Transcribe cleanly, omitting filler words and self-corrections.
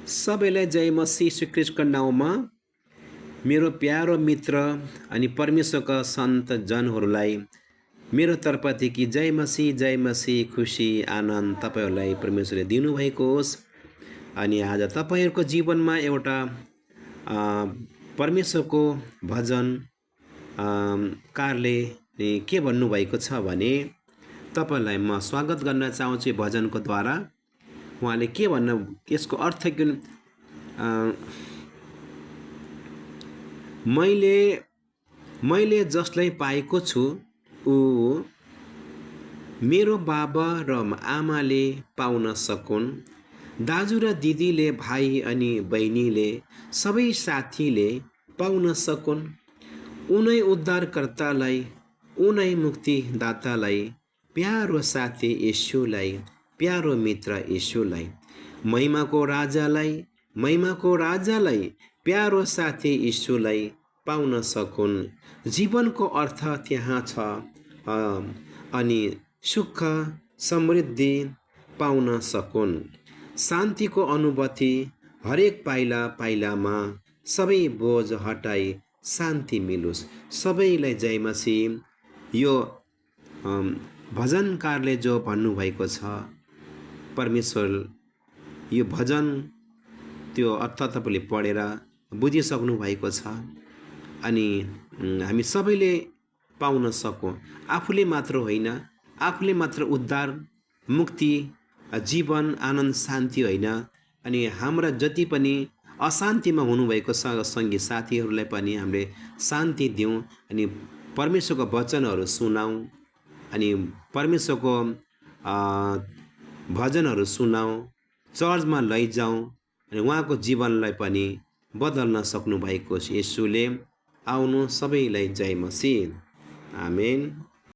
सबैलाई जय मसीह यीशु ख्रीष्टको नाउँमा मेरो प्यारो मित्र अनि परमेश्वरका सन्त जनहरूलाई मेरो तर्फदेखि जय मसीह खुसी आनन्द तपाईँहरूलाई परमेश्वरले दिनुभएको होस्। अनि आज तपाईँहरूको जीवनमा एउटा परमेश्वरको भजन कारले के भन्नुभएको छ भने तपाईँलाई म स्वागत गर्न चाहन्छु भजनको द्वारा। उहाँले के भन्न यसको अर्थ के मैले जसलाई पाएको छु ऊ मेरो बाबा र आमाले पाउन सकुन्, दाजु र दिदीले, भाइ अनि बहिनीले, सबै साथीले पाउन सकुन्। उनै उद्धारकर्तालाई, उनै मुक्तिदातालाई, प्यारो साथी येशूलाई, प्यारो मित्र येशूलाई, महिमाको राजालाई, प्यारो साथी येशूलाई पाउन सकुन्। जीवनको अर्थ त्यहाँ छ अनि सुख समृद्धि पाउन सकुन्। शान्तिको अनुभूति हरेक पाइला पाइलामा, सबै बोझ हटाई शान्ति मिलोस्। सबैलाई जय मसीह। यो भजनकारले जो भन्नुभएको छ, परमेश्वर यो भजन त्यो अर्थ तपाईँले पढेर बुझिसक्नु भएको छ। अनि हामी सबैले पाउन सकौँ, आफूले मात्र होइन, आफूले मात्र उद्धार, मुक्ति, जीवन, आनन्द, शान्ति होइन, अनि हाम्रा जति पनि अशान्तिमा हुनुभएको सङ्गी साथीहरूलाई पनि हामीले शान्ति दिउँ अनि परमेश्वरको वचनहरू सुनाऊँ अनि परमेश्वरको भजनहरू सुनाऊँ, चर्चमा लैजाउँ अनि उहाँको जीवनलाई पनि बदल्न सक्नुभएको येशूले। आउनु सबैलाई जय मसीह। आमेन।